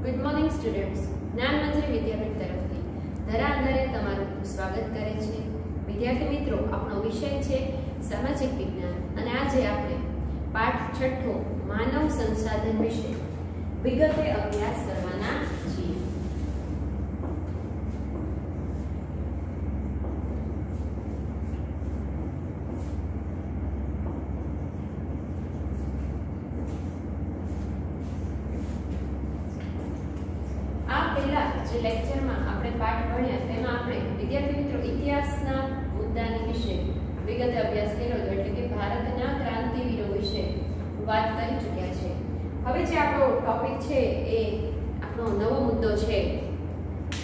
Good morning students. જ્ઞાન મંજરી વિદ્યાપીઠ તરફથી ધરા અંધારે તમારું સ્વાગત કરે છે. વિદ્યાર્થી મિત્રો, આપણો વિષય છે સામાજિક વિજ્ઞાન અને આજે આપણે પાઠ 6 માનવ સંસાધન વિશે વિગતે અભ્યાસ કરવાના છીએ. જે લેક્ચરમાં આપણે પાઠ ભણ્યા તેમાં આપણે વિદ્યાર્થી મિત્રો ઇતિહાસના મુદ્દાની વિશે વિગતે અભ્યાસ કર્યો હતો, એટલે કે ભારતના ક્રાંતિવીરો વિશે વાત કરી ચૂક્યા છે. હવે જે આપણો ટોપિક છે એ આપણો નવો મુદ્દો છે.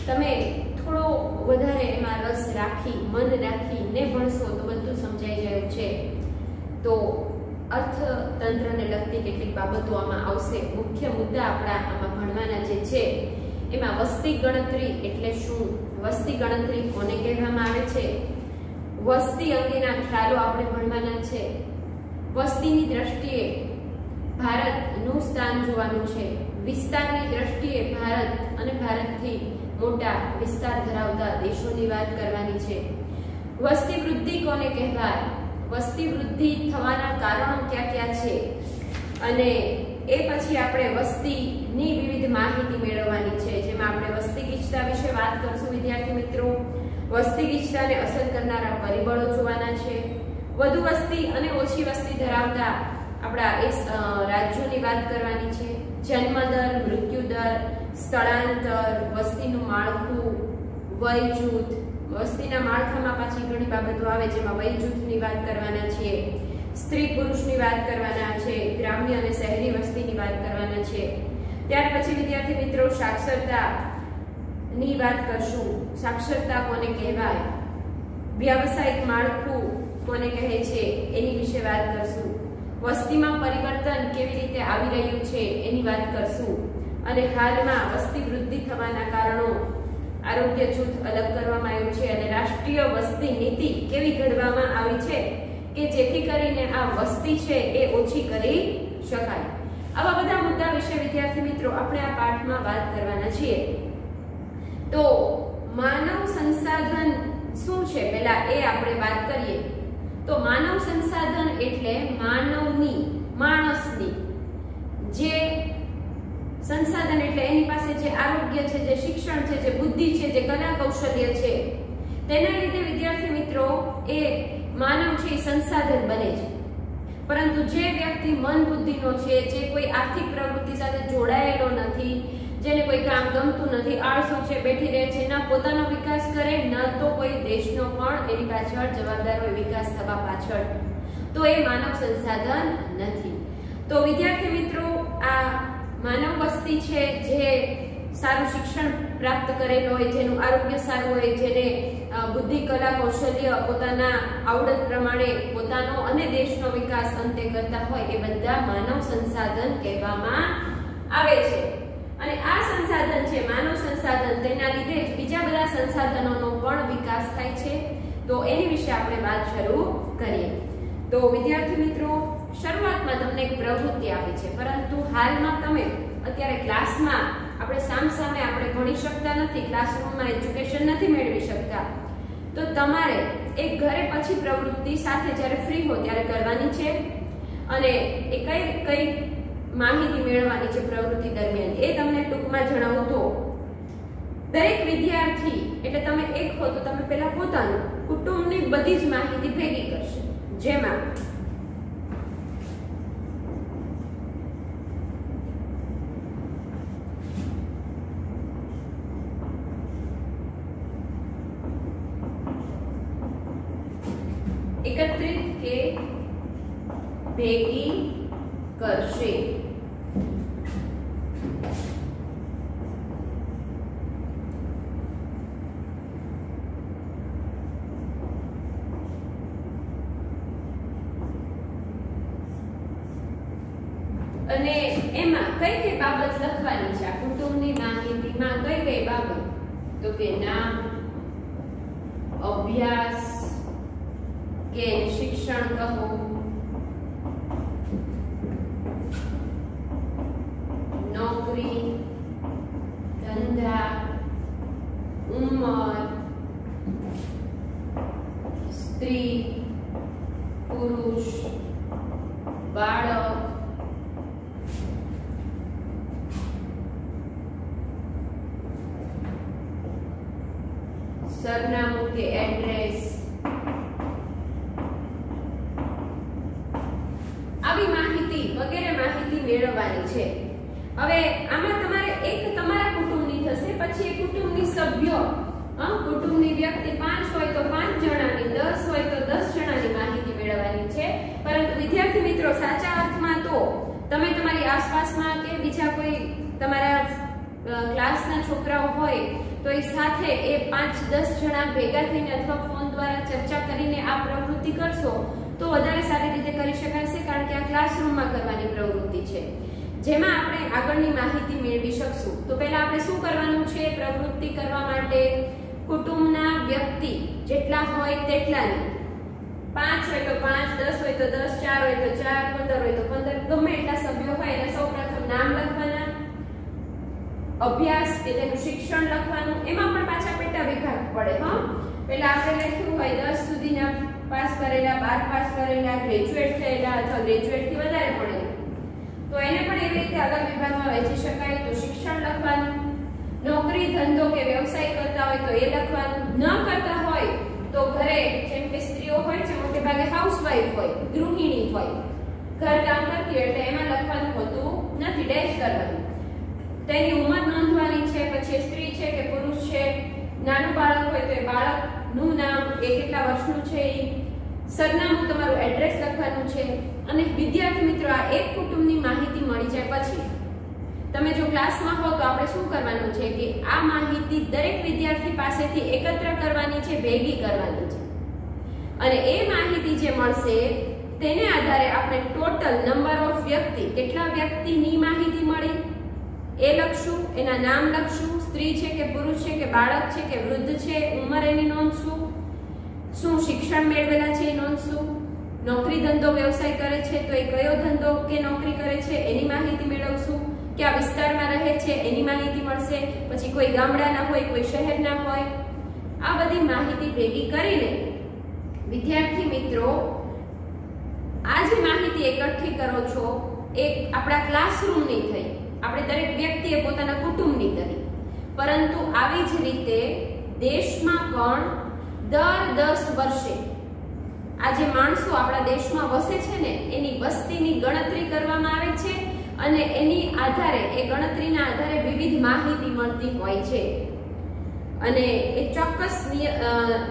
તમે થોડો વધારે એમાં રસ રાખી મન રાખીને ભણશો તો બધું સમજાઈ જાય છે. તો અર્થતંત્રને લગતી કેટલીક બાબતો આમાં આવશે. મુખ્ય મુદ્દા આપણા આમાં ભણવાના જે છે એમાં વસ્તી ગણતરી એટલે શું, વસ્તી ગણતરી કોને કહેવામાં આવે છે, વસ્તી અંગેના ખ્યાલો આપણે ભણવાના છે, વસ્તીની દ્રષ્ટિએ ભારતનું સ્થાન જોવાનું છે, વિસ્તારની દ્રષ્ટિએ ભારત અને ભારતથી મોટા વિસ્તાર ધરાવતા દેશોની વાત કરવાની છે, વસ્તી વૃદ્ધિ કોને કહેવાય, વસ્તી વૃદ્ધિ થવાના કારણો ક્યાં ક્યાં છે, અને એ પછી આપણે વસ્તીની વિવિધ માહિતી મેળવવાની છે, જેમાં આપણે વસ્તી ગીચતા વિશે વાત કરશું. વિદ્યાર્થી મિત્રો, વસ્તી ગીચતાને અસર કરનારા પરિબળો જોવાના છે, વધુ વસ્તી અને ઓછી વસ્તી ધરાવતા આપણા રાજ્યોની વાત કરવાની છે, જન્મદર, મૃત્યુદર, સ્થળાંતર, વસ્તીનું માળખું, વય જૂથ, વસ્તીના માળખામાં પાછી ઘણી બાબતો આવે જેમાં વય જૂથની વાત કરવાના છીએ, સ્ત્રી પુરુષની વાત કરવાના છે, ગ્રામ્ય અને શહેરી વસ્તીની વાત કરવાના છે. ત્યાર પછી વિદ્યાર્થી મિત્રો સાક્ષરતાની વાત કરશું. સાક્ષરતા કોને કહેવાય, વ્યાવસાયિક માળખું કોને કહે છે એની વિશે વાત કરશું, વસ્તીમાં પરિવર્તન કેવી રીતે આવી રહ્યું છે એની વાત કરશું, અને હાલમાં વસ્તી વૃદ્ધિ થવાના કારણો, આરોગ્ય જૂથ અલગ કરવામાં આવ્યું છે અને રાષ્ટ્રીય વસ્તી નીતિ કેવી ઘડવામાં આવી છે કે જેથી કરીને આ વસ્તી છે એ ઓછી કરી શકાય. આવા બધા મુદ્દા વિશે વિદ્યાર્થી મિત્રો આપણે આ પાઠમાં વાત કરવાના છીએ. તો માનવ સંસાધન શું છે પહેલા એ આપણે વાત કરીએ. તો માનવ સંસાધન એટલે માનવની, માણસની જે સંસાધન એટલે એની પાસે જે આરોગ્ય છે, જે શિક્ષણ છે, જે બુદ્ધિ છે, જે કલા કૌશલ્ય છે, તેના લીધે વિદ્યાર્થી મિત્રો એ માનવ છે સંસાધન બને છે. પરંતુ જે વ્યક્તિ મન બુદ્ધિનો છે, જે કોઈ આર્થિક પ્રવૃત્તિ સાથે જોડાયેલો નથી, જેને કોઈ કામ ગમતું નથી, આળસુ છે, બેઠી રહે છે, ના પોતાનો વિકાસ કરે ન તો કોઈ દેશનો પણ એની પાછળ જવાબદાર હોય વિકાસ થવા પાછળ, તો એ માનવ સંસાધન નથી. તો વિદ્યાર્થી મિત્રો આ માનવ વસ્તી છે જે સારું શિક્ષણ પ્રાપ્ત કરેલું હોય, જેનું આરોગ્ય સારું હોય, જેને બુદ્ધિ, કલા, કૌશલ્ય પોતાના આવડત પ્રમાણે પોતાનો અને દેશનો વિકાસ અંતે કરતા હોય, એ બધા માનવ સંસાધન કહેવામાં આવે છે. અને આ સંસાધન છે માનવ સંસાધન, તેના લીધે જ બીજા બધા સંસાધનોનો પણ વિકાસ થાય છે. તો એની વિશે આપણે વાત શરૂ કરીએ. તો વિદ્યાર્થી મિત્રો શરૂઆતમાં તમને એક પ્રવૃત્તિ આપી છે, પરંતુ હાલમાં તમે અત્યારે ક્લાસમાં આપણે સામસામે આપણે ભણી શકતા નથી, ક્લાસરૂમમાં એજ્યુકેશન નથી મેળવી શકતા, તો તમારે એક ઘરે પછી પ્રવૃત્તિ સાથે જ્યારે ફ્રી હો ત્યારે કરવાની છે. અને એ કઈ માહિતી મેળવવાની છે પ્રવૃત્તિ દરમિયાન એ તમને ટૂંકમાં જણાવું તો દરેક વિદ્યાર્થી એટલે તમે એક હો તો તમે પહેલા પોતાનું કુટુંબની બધી જ માહિતી ભેગી કરશે, જેમાં એકત્રિત કે ભેગી કરશે. અને એમાં કઈ કઈ બાબત લખવાની છે, આ કુટુંબની માહિતીમાં કઈ કઈ બાબત, તો કે નામ, અભ્યાસ કે શિક્ષણ કહો, નોકરી, સરનામું કે એડ્રેસ, આવી માહિતી વગેરે માહિતી મેળવવાની છે. હવે આમાં તમારે એક તમારા કુટુંબની થશે, પછી એ કુટુંબની સભ્યો, કુટુંબની વ્યક્તિ 5 હોય તો 5 જણાની, 10 હોય તો 10 જણાની માહિતી મેળવવાની છે. પરંતુ વિદ્યાર્થી મિત્રો, સાચા અર્થમાં તો તમે તમારી આસપાસમાં કે બીજા કોઈ તમારા ક્લાસના છોકરાઓ હોય તો એ સાથે એ 5-10 જણા ભેગા થઈને અથવા ફોન દ્વારા ચર્ચા કરીને આ પ્રવૃત્તિ કરશો તો વધારે સારી રીતે કરી શકાશે, કારણ કે આ ક્લાસરૂમમાં કરવાની પ્રવૃત્તિ છે, જેમાં આપણે આગળની માહિતી મેળવી શકશું. તો પહેલા આપણે શું કરવાનું છે? પ્રવૃત્તિ કરવા માટે કુટુંબના વ્યક્તિ જેટલા હોય તેટલાની, 5 હોય તો 5, 10 હોય તો 10, 4 હોય તો 4, 15 હોય તો 15, ગમે એટલા સભ્યો હોય એને સૌપ્રથમ નામ લખવાના, અભ્યાસ કે તેનું શિક્ષણ લખવાનું. એમાં પણ પાછા પેટા વિભાગ પડે. પહેલા આપણે લખ્યું હોય 10 સુધીના પાસ કરેલા, 12 પાસ કરેલા, ગ્રેજ્યુએટ થયેલા અથવા ગ્રેજ્યુએટ થી વધારે પડેલા, તો એને પણ એવી રીતે અલગ વિભાગમાં વહેંચી શકાય. તો શિક્ષણ લખવાનું, નોકરી ધંધો કે વ્યવસાય કરતા હોય તો એ લખવાનું, ન કરતા હોય તો ઘરે જેમ કે સ્ત્રીઓ હોય છે મોટે ભાગે હાઉસવાઈફ હોય, ગૃહિણી હોય, ઘર કામ કરતી હોય એટલે એમાં લખવાનું હોતું નથી, ડેશ કરવાનું. તેની ઉંમર નોંધવાની છે, પછી સ્ત્રી છે કે પુરુષ છે, નાનું બાળક હોય તો એ બાળકનું નામ, એ કેટલા વર્ષનું છે, સરનામું તમારું એડ્રેસ લખવાનું છે. અને વિદ્યાર્થી મિત્રો, આ એક કુટુંબની માહિતી મળી જાય પછી તમે જો ક્લાસમાં હો તો આપણે શું કરવાનું છે કે આ માહિતી દરેક વિદ્યાર્થી પાસેથી એકત્ર કરવાની છે, ભેગી કરવાની છે. અને એ માહિતી જે મળશે તેને આધારે આપણે ટોટલ નંબર ઓફ વ્યક્તિ, કેટલા વ્યક્તિની માહિતી મળી એ લખશું, એના નામ લખશું, સ્ત્રી છે કે પુરુષ છે કે બાળક છે કે વૃદ્ધ છે, ઉંમર એની નોંધશું, શું શિક્ષણ મેળવેલા છે એ નોંધશું, નોકરી ધંધો વ્યવસાય કરે છે તો એ કયો ધંધો કે નોકરી કરે છે એની માહિતી મેળવશું, કયા વિસ્તારમાં રહે છે એની માહિતી મળશે, પછી કોઈ ગામડાના હોય, કોઈ શહેરના હોય. આ બધી માહિતી ભેગી કરીને વિદ્યાર્થી મિત્રો, આ જે માહિતી એકઠી કરો છો એ આપણા ક્લાસરૂમની થઈ, આપણે દરેક વ્યક્તિએ પોતાના કુટુંબની કરી, પરંતુ આવી જ રીતે દેશમાં પણ દર 10 વર્ષે આ જે માણસો આપણા દેશમાં વસે છે ને એની વસ્તીની ગણતરી કરવામાં આવે છે અને એની આધારે, એ ગણતરીના આધારે વિવિધ માહિતી મળતી હોય છે અને એ ચોક્કસ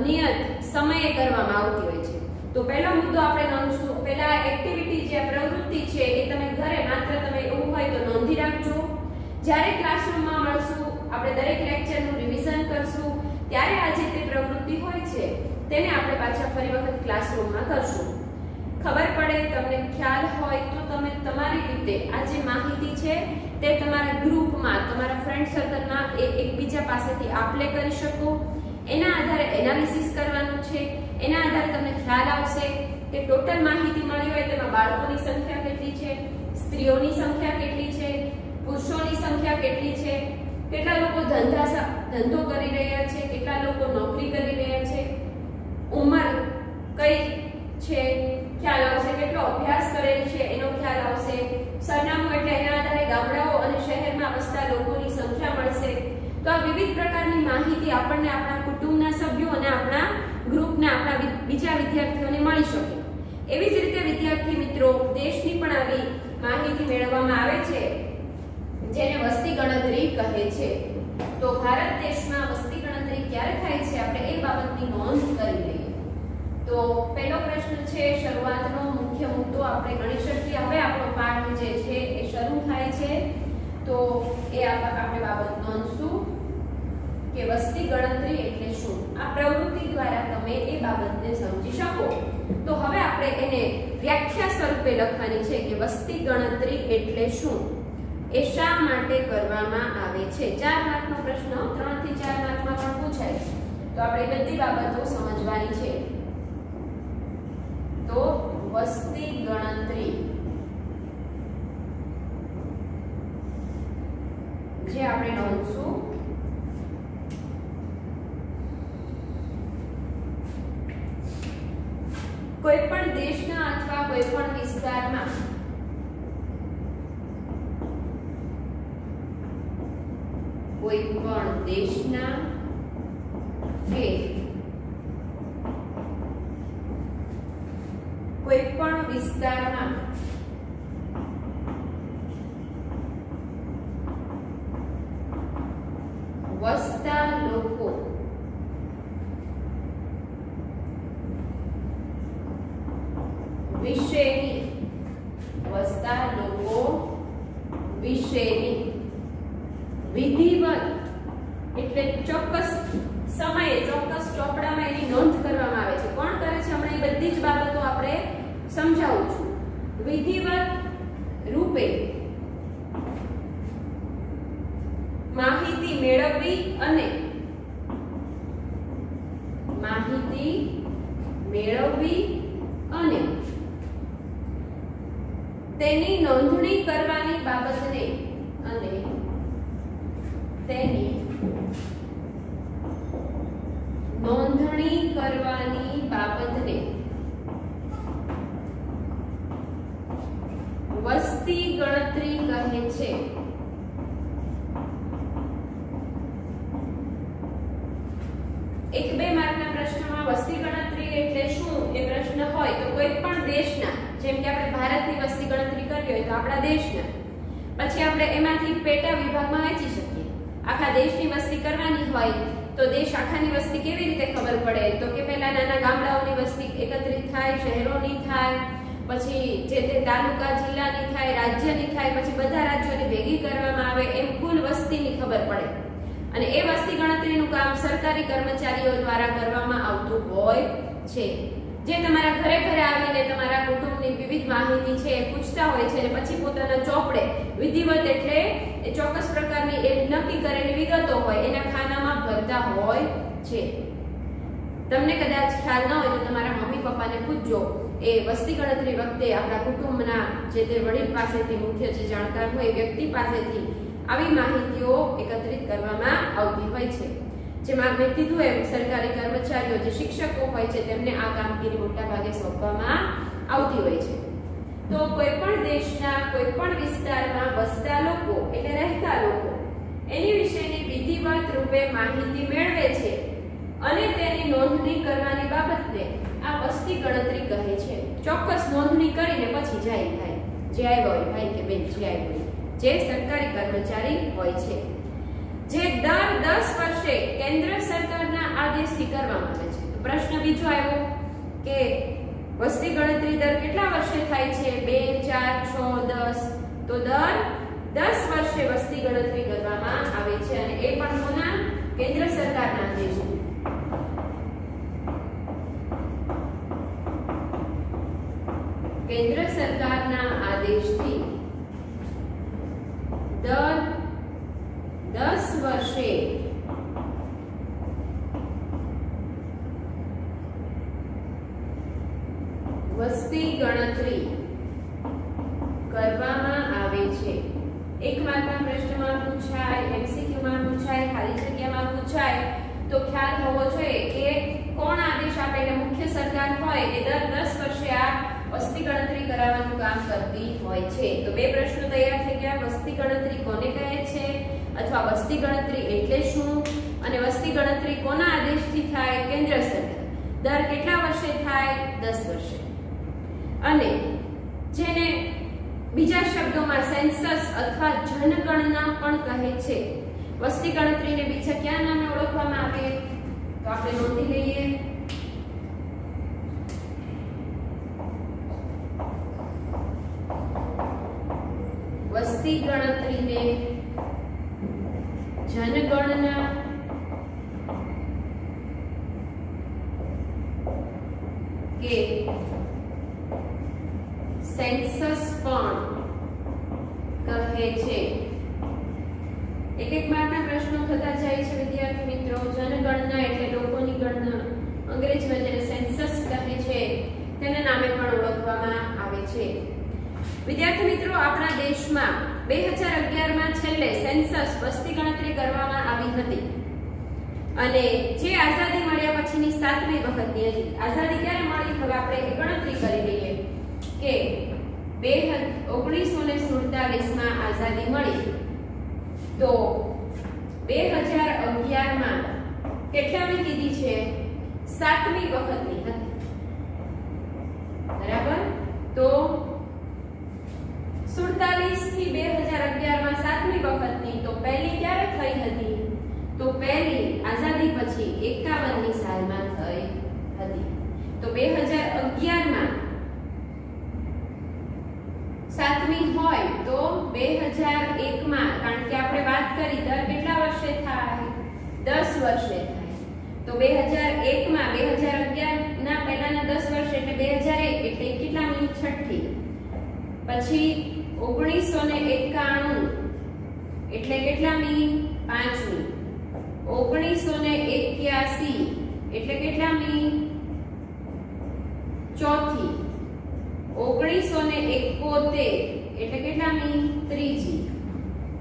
નિયત સમયે કરવામાં આવતી હોય છે. તો પહેલો મુદ્દો આપણે નોંધશું. પહેલા એક્ટિવિટી જે પ્રવૃત્તિ છે એ તમે ઘરે માત્ર તમે એવું હોય તો નોંધી રાખજો. જ્યારે ક્લાસરૂમમાં મળશું, આપણે દરેક લેક્ચરનું રિવિઝન કરશું, ત્યારે આ જે તે પ્રવૃત્તિ હોય છે તેને આપણે પાછા ફરી વખત ક્લાસરૂમમાં કરશું. ખબર પડે, તમને ખ્યાલ હોય તો તમે તમારી રીતે આ જે માહિતી છે તે તમારા ગ્રુપમાં, તમારા ફ્રેન્ડ સર્કલમાં એકબીજા પાસેથી આપલે કરી શકો. એના આધારે એનાલિસિસ કરવાનું છે. એના આધારે તમને ખ્યાલ આવશે કે ટોટલ માહિતી મળી હોય તેમાં બાળકોની સંખ્યા કેટલી છે, સ્ત્રીઓની સંખ્યા કેટલી છે, પુરુષોની સંખ્યા કેટલી છે, કેટલા લોકો ધંધો કરી રહ્યા છે, કેટલા લોકો નોકરી કરી રહ્યા છે, ઉંમર કઈ છે ખ્યાલ આવશે, કેટલો અભ્યાસ કરેલ છે એનો ખ્યાલ આવશે, સરનામું એટલે એના આધારે ગામડાઓ અને શહેરમાં વસતા લોકોની સંખ્યા મળશે. તો આ વિવિધ પ્રકારની માહિતી આપણને આપણા કુટુંબના સભ્યો અને આપણા ગ્રુપના, આપણા બીજા વિદ્યાર્થીઓને મળી શકે. એવી જ રીતે વિદ્યાર્થી મિત્રો, દેશની પણ આવી માહિતી મેળવવામાં આવે છે જેને વસ્તી ગણતરી કહે છે. તો ભારત દેશમાં વસ્તી ગણતરી ક્યારે થાય છે આપણે એ બાબતની નોંધ કરી લઈએ. તો પહેલો પ્રશ્ન છે, શરૂઆતનો મુખ્ય મુદ્દો આપણે ગણી શકીએ. હવે આપણો પાઠ જે છે એ શરૂ થાય છે. તો એ આપણે બાબત નોંધશું કે વસ્તી ગણતરી એટલે શું. આ પ્રવૃત્તિ દ્વારા તમે એ બાબતને સમજી શકો. તો હવે આપણે એને વ્યાખ્યા સ્વરૂપે લખવાની છે કે વસ્તી ગણતરી એટલે શું, એ શા માટે કરવામાં આવે છે. 4 માર્કનો પ્રશ્ન 3 થી 4 માર્કમાં પણ પૂછાય છે. તો આપણે બધી બાબતો સમજવાની છે. તો વસ્તી ગણતરી જે આપણે નોંધશું, કોઈ પણ દેશના અથવા કોઈ પણ વિસ્તારમાં કોઈ પણ દેશના કે કોઈ પણ વિસ્તારમાં વસતા લોકો વિશેની વિધિવત એટલે ચોક્કસ સમયે ચોક્કસ ચોપડામાં એની નોંધ કરવામાં આવે છે. કોણ કરે છે? હમણાં એ બધી જ બાબતો આપણે સમજાવું છું. વિધિવત રૂપે માહિતી મેળવવી અને તેની નોંધણી કરવાની બાબતને વસ્તી ગણતરી કહે છે. એક બે માર્કના પ્રશ્નમાં વસ્તી ગણતરી એટલે શું એ પ્રશ્ન હોય તો કોઈ પણ દેશના, જેમ કે આપણે ભારતની વસ્તી ગણતરી કરવી હોય તો આપણા દેશના, પછી આપણે એમાંથી પેટા વિભાગમાં વહેંચી શકીએ. આખા દેશની વસ્તી કરવાની હોય તો દેશ આખાની વસ્તી કેવી રીતે ખબર પડે? તો કે પહેલા નાના ગામડાઓની વસ્તી એકત્રિત થાય, શહેરોની થાય, પછી જે તે તાલુકા જિલ્લાની થાય, રાજ્યની થાય, પછી બધા રાજ્યોની ભેગી કરવામાં આવે, એમ કુલ વસ્તીની ખબર પડે. અને એ વસ્તી ગણતરીનું કામ સરકારી કર્મચારીઓ દ્વારા કરવામાં આવતું હોય છે, જે તમારા ઘરે ઘરે આવીને તમારા કુટુંબની વિવિધ માહિતી છે એ પૂછતા હોય છે અને પછી પોતાના ચોપડે વિધિવત એટલે એ ચોક્કસ પ્રકારની એ નક્કી કરેલી વિગતો હોય એના ખાનામાં ભરતા હોય છે. તમને કદાચ ખ્યાલ ન હોય તો તમારા મમ્મી પપ્પાને પૂછજો. એ વસ્તી ગણતરી વખતે આપણા કુટુંબના જે તે વડીલ પાસેથી, મુખ્ય જે જાણકાર હોય વ્યક્તિ પાસેથી આવી માહિતીઓ એકત્રિત કરવામાં આવતી હોય છે. જેમાં મેં કીધું એમ સરકારી કર્મચારીઓ જે શિક્ષકો હોય છે તેમને આ કામગીરી મોટા ભાગે સોંપવામાં આવતી હોય છે. તો કોઈ પણ દેશના કોઈ પણ વિસ્તારમાં વસતા લોકો એટલે રહેતા લોકો એની વિશેની વિધિવત રૂપે માહિતી મેળવે છે અને તેની નોંધણી કરવાની બાબતને આ વસ્તી ગણતરી કહે છે. ચોક્કસ નોંધણી કરીને પછી જાય ભાઈ, જે આવ્યો હોય ભાઈ કે બેન જે આવ્યો હોય, જે સરકારી કર્મચારી હોય છે, જે દર 10 વર્ષે કેન્દ્ર સરકારના આદેશથી કરવામાં આવે છે. પ્રશ્ન બીજો આવ્યો કે વસ્તી ગણતરી દર કેટલા વર્ષે થાય છે? 2, 4, 6, 10. તો દર 10 વર્ષે વસ્તી ગણતરી કરવામાં આવે છે અને એ પણ કોના? કેન્દ્ર સરકારના આદેશથી. કેન્દ્ર સરકારના આદેશથી દર 10 વર્ષે વસ્તી ગણતરી કરવામાં આવે છે. એક માર્કના પ્રશ્નમાં પૂછાય, એમસીક્યુમાં પૂછાય, ખાલી જગ્યામાં પૂછાય તો ખ્યાલ હોવો જોઈએ કે કોણ આદેશ આપે. એટલે મુખ્ય સરકાર હોય એ દર 10 વર્ષે આ વસ્તી ગણતરી કરાવવાનું કામ કરતી હોય છે. તો બે પ્રશ્નો તૈયાર થઈ ગયા. વસ્તી ગણતરી કોને કહે છે અથવા વસ્તી ગણતરી એટલે શું અને વસ્તી ગણતરી કોના આદેશથી થાય? કેન્દ્ર સરકાર. દર કેટલા વર્ષે થાય? 10 વર્ષે. અને જેને બીજા શબ્દોમાં સેન્સસ અથવા જનગણના પણ કહે છે. વસ્તી ગણતરીને બીજા કયા નામે ઓળખવામાં આવે તો આપણે નોંધી લઈએ. વસ્તી ગણતરીને જનગણના કે સેન્સસ પણ કહે છે. એક એક માર્કના પ્રશ્નો થતા જાય છે વિદ્યાર્થી મિત્રો. જનગણના એટલે લોકોની ગણના, અંગ્રેજીમાં જેને સેન્સસ કહે છે તેના નામે પણ ઓળખવામાં આવે છે. વિદ્યાર્થી મિત્રો, આપણા દેશમાં 2011માં છેલ્લે સેન્સસ વસ્તી ગણતરી કરવામાં આવી હતી અને જે આઝાદી મળ્યા પછીની 7મી વખતની હતી. આઝાદી ક્યારે મળી? હવે આપણે એ ગણતરી કરી લઈએ કે 1947માં આઝાદી મળી તો 2011માં કેટલામી કીધી છે? 7મી વખતની હતી, બરાબર? તો 47 થી 2011 માં 7મી વખતની. તો પહેલી ક્યારે થઈ હતી? તો પહેલી આઝાદી પછી 51ની સાલમાં થઈ હતી. તો 2011 માં 7મી હોય તો 2001 માં, કારણ કે આપણે વાત કરી દર કેટલા વર્ષે થાય? 10 વર્ષે થાય. તો 2001 માં 2011 ના પહેલાના 10 વર્ષ એટલે 2001 એટલે કેટલામી? 6ઠી. પછી 1991 એટલે કેટલામી? 5મી. 1981 એટલે કેટલામી? 4થી. 1971 એટલે કેટલામી? 3જી.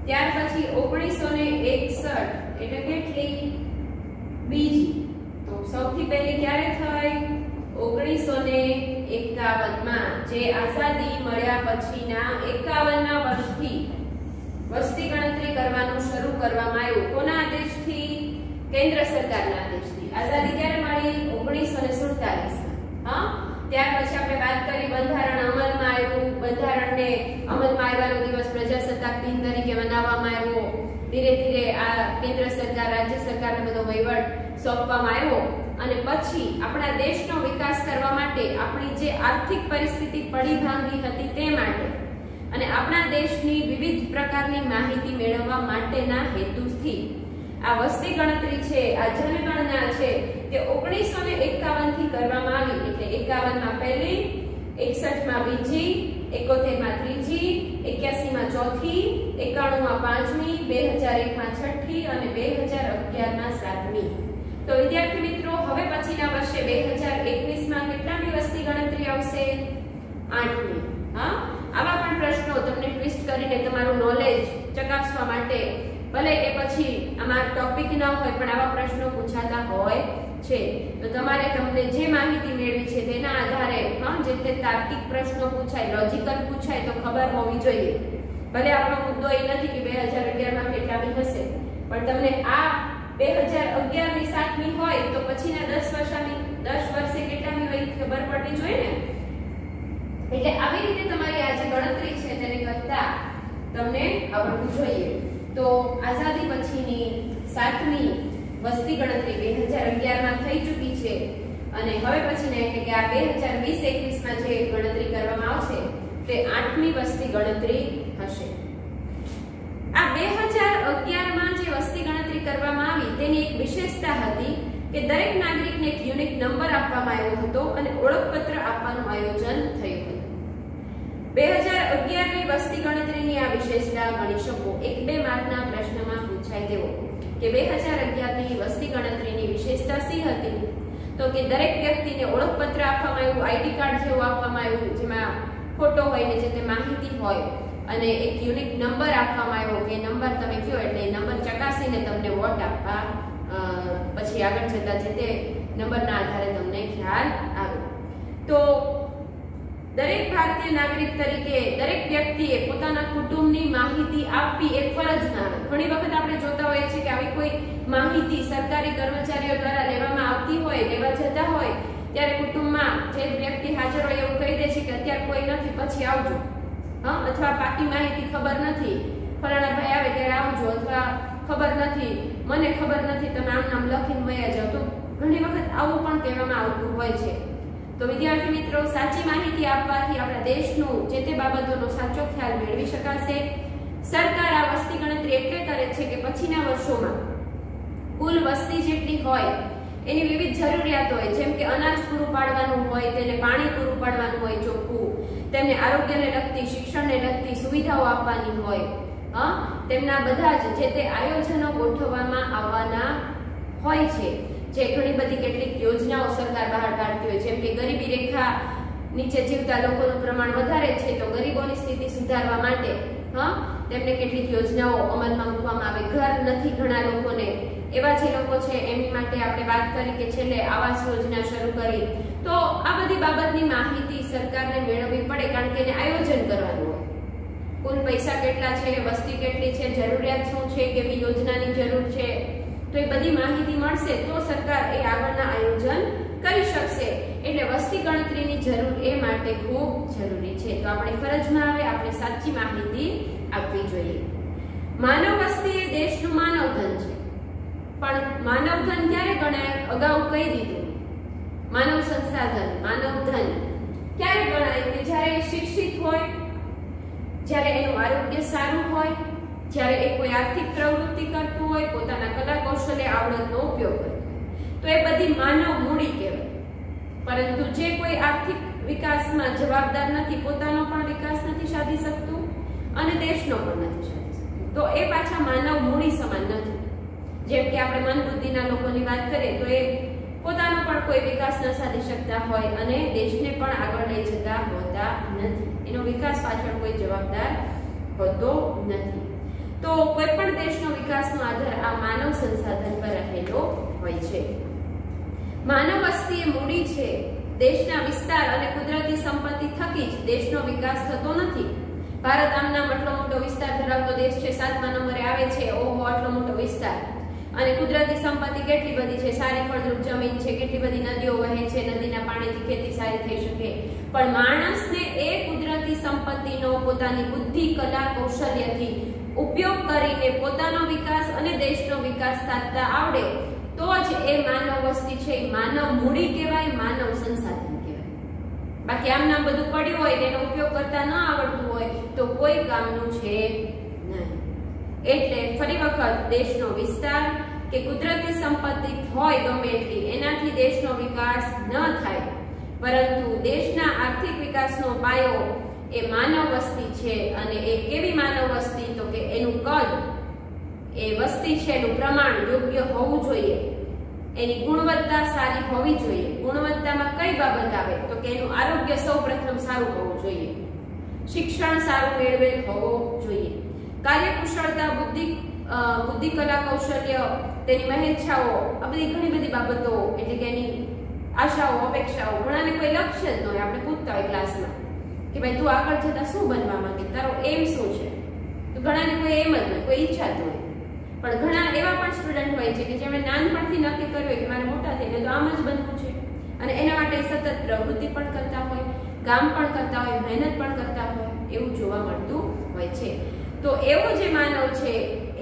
ત્યાર પછી 1961 એટલે કેટલી? 2જી. તો સૌથી પહેલી ક્યારે થઈ? 1951 માં, જે આઝાદી મળ્યા પછીના 51ના વર્ષથી વસ્તી ગણતરી કરવાનું શરૂ કરવામાં આવ્યું. કોના આદેશથી? કેન્દ્ર સરકારના આદેશથી. આઝાદી ક્યારે મળી? 1947 માં. ત્યાર પછી આપણે વાત કરી બંધારણ અમલમાં આવ્યું. બંધારણને અમલમાં આવ્યાનો દિવસ પ્રજાસત્તાક દિન તરીકે મનાવવામાં આવ્યો. ધીરે ધીરે આ કેન્દ્ર સરકાર રાજ્ય સરકારને બધો વહીવટ સોંપવામાં આવ્યો અને પછી આપણા દેશનો વિકાસ કરવા માટે આપણી જે આર્થિક પરિસ્થિતિ પડી ભાંગી હતી તે માટે અને આપણા દેશની વિવિધ પ્રકારની માહિતી મેળવવા માટેના હેતુથી આ વસ્તી ગણતરી છે, આ જનગણના છે તે 1951 થી કરવામાં આવી. એટલે 51 માં પહેલી, 61 માં બીજી, 71 માં ત્રીજી, 81 માં ચોથી, 91 માં પાંચમી, 2001 માં છઠ્ઠી અને 2011 માં સાતમી. તો વિદ્યાર્થી મિત્રો, હવે પછીના વર્ષે 2021 માં કેટલામી વસ્તી ગણતરી આવશે? 8મી. આવા પણ પ્રશ્નો તમને ટ્વિસ્ટ કરીને તમારું નોલેજ ચકાસવા માટે, ભલે કે પછી આમાં ટોપિક ન હોય પણ આવા પ્રશ્નો પૂછાતા હોય છે. તો તમારે તમને જે માહિતી મેળવી છે તેના આધારે જે તે તાર્કિક પ્રશ્નો પૂછાય, લોજિકલ પૂછાય તો ખબર હોવી જોઈએ. ભલે આપણો મુદ્દો એ નથી કે 2011 માં કેટલામી હશે, પણ તમને આ 2011 ની 7મી હોય તો પછીના 10 વર્ષે કેટલામી હોય ખબર પડવી જોઈએ ને. એટલે આવી રીતે તમારી આ જે ગણતરી છે તેને કરતા તમને આવડવું જોઈએ. તો આઝાદી પછીની 7મી વસ્તી ગણતરી 2011 માં થઈ ચૂકી છે અને હવે પછીના એટલે કે આ 2020-21 માં જે ગણતરી કરવામાં આવશે તે 8મી વસ્તી ગણતરી હશે. આ 2011 માં જે વસ્તી ગણતરી કરવામાં આવી તેની એક વિશેષતા હતી કે દરેક નાગરિકને એક યુનિક નંબર આપવામાં આવ્યો હતો અને ઓળખપત્ર આપવાનું આયોજન થયું હતું. 2011 ની વસ્તી ગણતરીની આ વિશેષતા ગણી શકો. 1-2 માર્કના પ્રશ્નમાં પૂછાય તેવો કે 2011 ની વસ્તી ગણતરીની વિશેષતા શી હતી? તો કે દરેક વ્યક્તિને ઓળખપત્ર આપવામાં આવ્યું, આઈડી કાર્ડ જેવું આપવામાં આવ્યું જેમાં ફોટો હોય ને જે તે માહિતી હોય અને એક યુનિક નંબર આપવામાં આવ્યો કે નંબર તમે કયો એટલે એ નંબર ચકાસીને તમને વોટ આપવા પછી આગળ જતા જે તે નંબરના આધારે તમને ખ્યાલ આવે. તો દરેક ભારતીય નાગરિક તરીકે દરેક વ્યક્તિએ પોતાના કુટુંબની માહિતી આપવી એ ફરજમાં આવે. ઘણી વખત આપણે જોતા હોઈએ છીએ કે આવી કોઈ માહિતી સરકારી કર્મચારીઓ દ્વારા લેવામાં આવતી હોય, લેવા જતા હોય ત્યારે કુટુંબમાં જે વ્યક્તિ હાજર હોય એવું કહી દે છે કે અત્યારે કોઈ નથી પછી આવજો, અથવા પાકી માહિતી ખબર નથી, ફલાણા ભાઈ આવે ત્યારે આવજો, અથવા ખબર નથી, મને ખબર નથી, તમે આમ નામ લખીને વયા જાવ. તો ઘણી વખત આવું પણ કહેવામાં આવતું હોય છે. તો વિદ્યાર્થી મિત્રો, સાચી માહિતી આપવાથી આપણા દેશનું જે તે બાબતોનો સાચો ખ્યાલ મેળવી શકાશે. સરકાર આ વસ્તી ગણતરી એટલે કરે છે કે પછીના વર્ષોમાં કુલ વસ્તી જેટલી હોય એની વિવિધ જરૂરિયાતો હોય, જેમ કે અનાજ પૂરું પાડવાનું હોય, તેને પાણી પૂરું પાડવાનું હોય ચોખ્ખું, તેમને આરોગ્યને લગતી, શિક્ષણને લગતી સુવિધાઓ આપવાની હોય, તેમના બધા જ જે તે આયોજનો ગોઠવવામાં આવવાના હોય છે. જે ઘણી બધી કેટલીક યોજનાઓ સરકાર બહાર પાડતી હોય, જેમ કે ગરીબી રેખા નીચે જીવતા લોકોનું પ્રમાણ વધારે છે તો ગરીબોની સ્થિતિ સુધારવા માટે તેમને કેટલીક યોજનાઓ અમલમાં મૂકવામાં આવે. ઘર નથી ઘણા લોકોને, એવા જે લોકો છે એમની માટે આપણે વાત કરી કે છેલ્લે આવાસ યોજના શરૂ કરી. તો આ બધી બાબતની માહિતી સરકારને મેળવવી પડે, કારણ કે એને આયોજન કરવાનું હોય. કુલ પૈસા કેટલા છે, વસ્તી કેટલી છે, જરૂરિયાત શું છે, કેવી યોજનાની જરૂર છે, તો એ બધી માહિતી મળશે તો સરકાર એ આગળના આયોજન કરી શકશે. એટલે વસ્તી ગણતરીની જરૂર એ માટે ખૂબ જરૂરી છે. તો આપણી ફરજમાં આવે આપણે સાચી માહિતી આપવી જોઈએ. માનવ વસ્તી એ દેશનું માનવ ધન છે. પણ માનવ ધન ક્યારે ગણાય? અગાઉ કહી દીધું. માનવ સંસાધન, માનવ ધન ક્યારે ગણાય? કે જ્યારે એ શિક્ષિત હોય, જ્યારે એનું આરોગ્ય સારું હોય, જ્યારે એ કોઈ આર્થિક પ્રવૃત્તિ કરતું હોય, પોતાના કલા કૌશલ્ય આવડતનો ઉપયોગ કરતું હોય, તો એ બધી માનવ મૂડી કહેવાય. પરંતુ જે કોઈ આર્થિક વિકાસમાં જવાબદાર નથી, પોતાનો પણ વિકાસ નથી સાધી શકતું અને દેશનો પણ નથી સાધી શકતું, તો એ પાછા માનવ મૂડી સમાન નથી. જેમ કે આપણે મન બુદ્ધિના લોકોની વાત કરીએ તો એ પોતાનો પણ કોઈ વિકાસ ન સાધી શકતા હોય અને દેશને પણ આગળ લઈ જતા હોતા નથી. એનો વિકાસ પાછળ કોઈ જવાબદાર હોતો નથી. તો કોઈ પણ દેશનો વિકાસનો આધાર આ માનવ સંસાધન પર રહેલો હોય છે. માનવ વસ્તી એ મૂડી છે. દેશના વિસ્તાર અને કુદરતી સંપત્તિ થકી જ દેશનો વિકાસ થતો નથી. ભારત આમનામ આટલો મોટો વિસ્તાર ધરાવતો દેશ છે, 7મા નંબરે આવે છે. ઓહો, આટલો મોટો વિસ્તાર અને કુદરતી સંપત્તિ કેટલી બધી છે, સારી ફળદ્રુપ જમીન છે, કેટલી બધી નદીઓ વહે છે, નદીના પાણીથી ખેતી સારી થઈ શકે. પણ માણસને એ કુદરતી સંપત્તિનો પોતાની બુદ્ધિ, કલા, કૌશલ્યથી ઉપયોગ કરીને પોતાનો વિકાસ અને દેશનો વિકાસ સાધતા આવડે તો જ એ માનવ વસ્તી છે, માનવ મૂડી કહેવાય, માનવ સંસાધન કહેવાય. બાકી આમ નામ બધું પડ્યું હોય એનો ઉપયોગ કરતા ન આવડતું હોય તો કોઈ કામનું છે નહીં. એટલે ફરી વખત દેશનો વિસ્તાર કે કુદરતી સંપત્તિ હોય ગમે એટલી, એનાથી દેશનો વિકાસ ન થાય. પરંતુ દેશના આર્થિક વિકાસનો પાયો એ માનવ વસ્તી છે. અને એ કેવી માનવ વસ્તી? તો કે એનું કદ, એ વસ્તી છે એનું પ્રમાણ યોગ્ય હોવું જોઈએ, એની ગુણવત્તા સારી હોવી જોઈએ. ગુણવત્તામાં કઈ બાબત આવે? તો કે એનું આરોગ્ય સૌપ્રથમ સારું હોવું જોઈએ, શિક્ષણ સારું મેળવેલ હોવું જોઈએ, કાર્યકુશળતા, બુદ્ધિ, કલા, કૌશલ્ય, તેની મહેચ્છાઓ, આ બધી ઘણી બધી બાબતો, એટલે કે એની આશાઓ, અપેક્ષાઓ. ઘણાને કોઈ લક્ષ્ય જ ન હોય. આપણે પૂછતા હોય ક્લાસમાં કે ભાઈ તું આગળ જતા શું બનવા માંગે, તારો એમ શું છે? તો ઘણાને કોઈ એમ જ નહીં, કોઈ ઈચ્છા જ હોય. પણ ઘણા એવા પણ સ્ટુડન્ટ હોય છે કે જેમણે નાનપણથી નક્કી કર્યું હોય કે મારે મોટા થઈને તો આમ જ બનવું છે અને એના માટે સતત પ્રવૃત્તિ પણ કરતા હોય, કામ પણ કરતા હોય, મહેનત પણ કરતા હોય, એવું જોવા મળતું હોય છે. તો એવો જે માનવ છે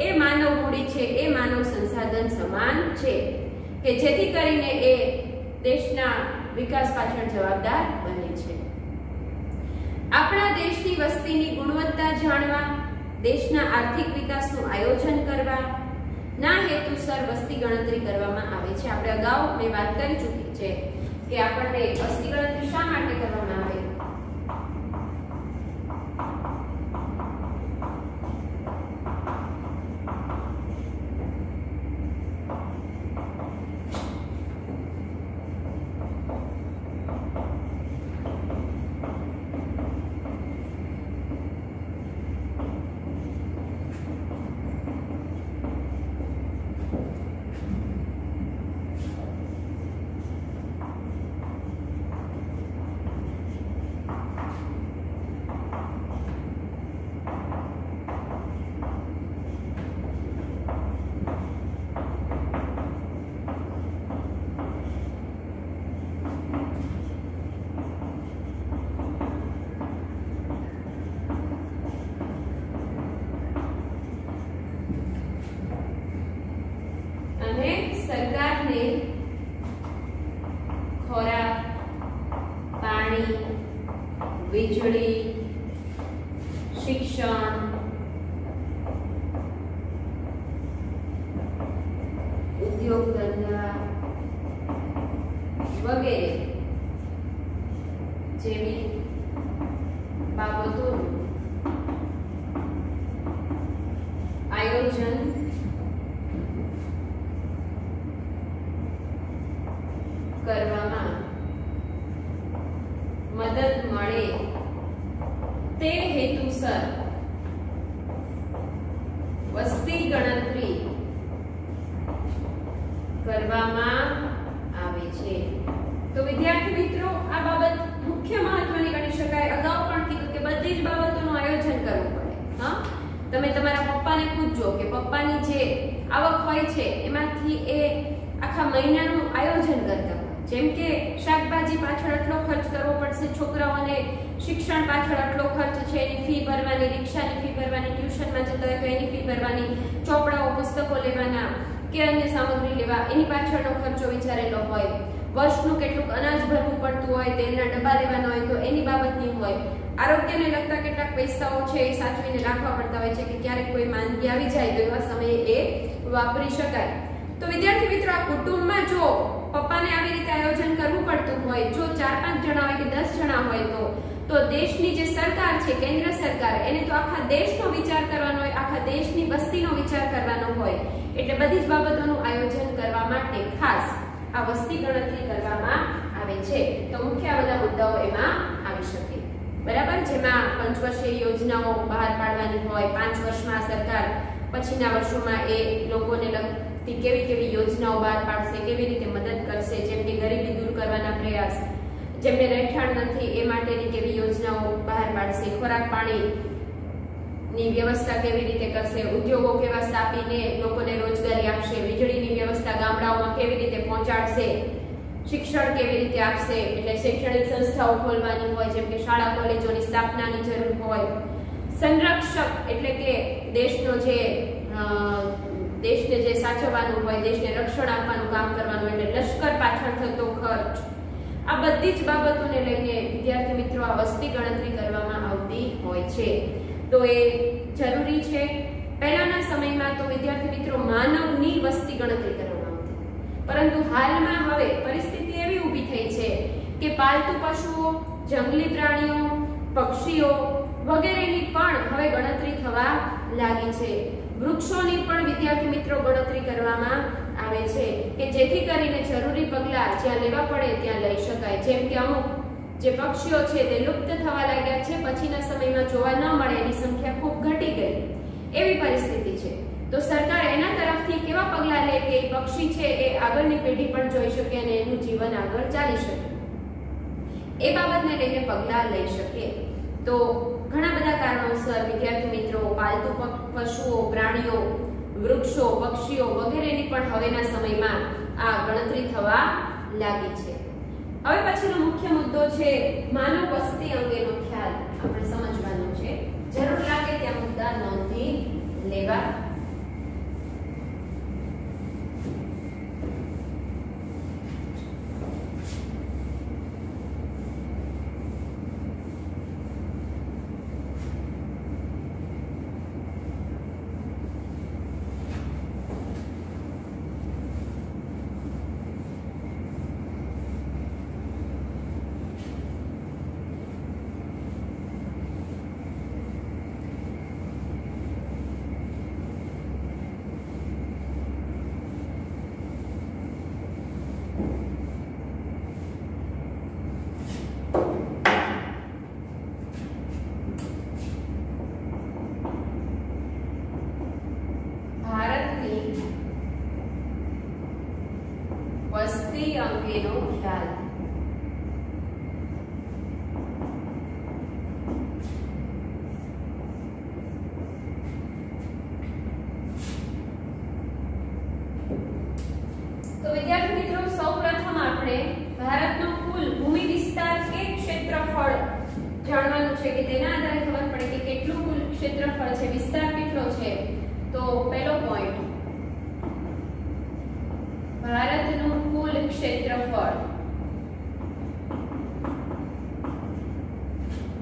એ માનવ મૂડી છે, એ માનવ સંસાધન સમાન છે કે જેથી કરીને એ દેશના વિકાસ પાછળ જવાબદાર બને છે. આપણા દેશની વસ્તીની ગુણવત્તા જાણવા, દેશના આર્થિક વિકાસનું આયોજન કરવા ના હેતુસર વસ્તી ગણતરી કરવામાં આવે છે. આપણે અગાઉ મેં વાત કરી ચૂકી છે કે આપણને વસ્તી ગણતરી શા માટે કરવામાં આવે? સરકારને ખોરાક, પાણી, વીજળી, શિક્ષણ, ઉદ્યોગ ધંધા વગેરે જેવી બાબતોનું આયોજન કરવામાં મદદ મળે તે હેતુસર વસ્તી ગણતરી કરવામાં આવે છે. તો વિદ્યાર્થી મિત્રો, આ બાબત મુખ્ય મહત્વની ગણી શકાય. અગાઉ પણ કીધું કે બધી જ બાબતોનું આયોજન કરવું પડે. હા, તમે તમારા પપ્પાને પૂછજો પૂછજો કે પપ્પાની જે આવક હોય છે એમાંથી એ આખા મહિનાનું આયોજન કરતા હોય, જેમ કે શાકભાજી પાછળ આટલો ખર્ચ કરવો પડશે, છોકરાઓને શિક્ષણ પાછળ આટલો ખર્ચ છે, એની ફી ભરવાની, રિક્ષાની ફી ભરવાની, ટ્યુશનમાં જતા હોય તો એની ફી ભરવાની, ચોપડાઓ પુસ્તકો લેવાના કે અન્ય સામગ્રી લેવા એની પાછળનો ખર્ચો વિચારેલો હોય, વર્ષનું કેટલુંક અનાજ ભરવું પડતું હોય, તેલના ડબ્બા લેવાના હોય તો એની બાબતની હોય, આરોગ્યને લગતા કેટલાક પૈસાઓ છે એ સાચવીને રાખવા પડતા હોય છે કે ક્યારેક કોઈ માંદગી આવી જાય તો એવા સમયે એ વાપરી શકાય. તો વિદ્યાર્થી મિત્રો, આ કુટુંબમાં જો પપ્પાને આવી રીતે આયોજન કરવું પડતું હોય, જો 4-5 જણા હોય કે 10 જણા હોય તો દેશની જે સરકાર છે, કેન્દ્ર સરકાર, એને તો આખા દેશનો વિચાર કરવાનો હોય, આખા દેશની વસ્તીનો વિચાર કરવાનો હોય, એટલે બધી જ બાબતોનું આયોજન કરવા માટે ખાસ આ વસ્તી ગણતરી કરવામાં આવે છે. તો મુખ્ય આ બધા મુદ્દાઓ એમાં આવી શકે, બરાબર, જેમાં પંચવર્ષીય યોજનાઓ બહાર પાડવાની હોય, 5 વર્ષમાં સરકાર પછીના વર્ષોમાં એ લોકોને લગતી કેવી યોજનાઓ બહાર પાડશે, કેવી રીતે મદદ કરશે, જેમ કે ગરીબી દૂર કરવાના પ્રયાસ, જેમને રહેઠાણ નથી એ માટેની કેવી યોજનાઓ બહાર પાડશે, ખોરાક પાણીની વ્યવસ્થા કેવી રીતે કરશે, ઉદ્યોગો કેવા સ્થાપીને લોકોને રોજગારી આપશે, વીજળીની વ્યવસ્થા ગામડાઓમાં કેવી રીતે પહોંચાડશે, શિક્ષણ કેવી રીતે આપશે, એટલે શૈક્ષણિક સંસ્થાઓ ખોલવાની હોય, જેમ કે શાળા કોલેજોની સ્થાપનાની જરૂર હોય, સંરક્ષક એટલે કે દેશને જે સાચવવાનું હોય, દેશને રક્ષણ આપવાનું કામ કરવાનું, એટલે લશ્કર પાછળ થતો ખર્ચ, આ બધી જ બાબતોને લઈને વિદ્યાર્થી મિત્રો આ વસ્તી ગણતરી કરવામાં આવતી હોય છે. તો એ જરૂરી છે. પહેલાના સમયમાં તો વિદ્યાર્થી મિત્રો માનવની વસ્તી ગણતરી કરવામાં આવતી, પરંતુ હાલમાં હવે પરિસ્થિતિ એવી ઊભી થઈ છે કે પાલતુ પશુઓ, જંગલી પ્રાણીઓ, પક્ષીઓ વગેરેની પણ હવે ગણતરી થવા લાગી છે. વૃક્ષોની પણ વિદ્યાર્થી મિત્રો ગણતરી કરવામાં આવે છે કે જેથી કરીને જરૂરી પગલાં જ્યાં લેવા પડે ત્યાં લઈ શકાય. જેમ કે અમુક જે પક્ષીઓ છે તે લુપ્ત થવા લાગ્યા છે, પછીના સમયમાં જોવા ન મળે, એની સંખ્યા ખૂબ ઘટી ગઈ, એવી પરિસ્થિતિ છે. તો સરકાર એના તરફથી કેવા પગલાં લે કે પક્ષી છે એ આગળની પેઢી પણ જોઈ શકે અને એનું જીવન આગળ ચાલી શકે, એ બાબતને લઈને પગલાં લઈ શકે. તો ઘણા બધા કારણોસર વિદ્યાર્થી મિત્રો પાલતુ પશુઓ, પ્રાણીઓ, વૃક્ષો, પક્ષીઓ વગેરેની પણ હવેના સમયમાં આ ગણતરી થવા લાગી છે. હવે પછીનો મુખ્ય મુદ્દો છે માનવ વસ્તી અંગેનો ખ્યાલ આપણે સમજવાનો છે. જરૂર લાગે ત્યાં મુદ્દા નોંધી લેવા. વસ્તી અંગેનો ખ્યાલ. તો વિદ્યાર્થી મિત્રો, સૌપ્રથમ આપણે ભારતનો કુલ ભૂમિ વિસ્તાર કે ક્ષેત્રફળ જાણવાનું છે કે તેના આધારે ખબર પડે કે કેટલું કુલ ક્ષેત્રફળ છે, વિસ્તાર કેટલો છે. તો પહેલો પોઈન્ટ, ભારતનું કુલ ક્ષેત્રફળ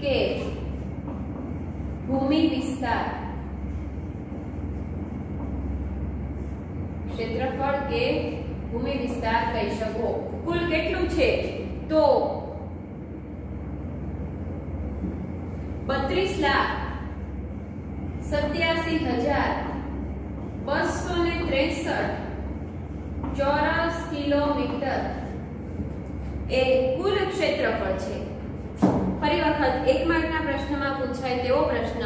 કે ભૂમિ વિસ્તાર, ક્ષેત્રફળ કે ભૂમિ વિસ્તાર કહી શકો. કુલ કેટલું છે તો 32,87,263 ચોરસ કિલોમીટર એ કુલ ક્ષેત્રફળ છે. ફરી વખત 1 માર્કના પ્રશ્નમાં પૂછાય તેવો પ્રશ્ન,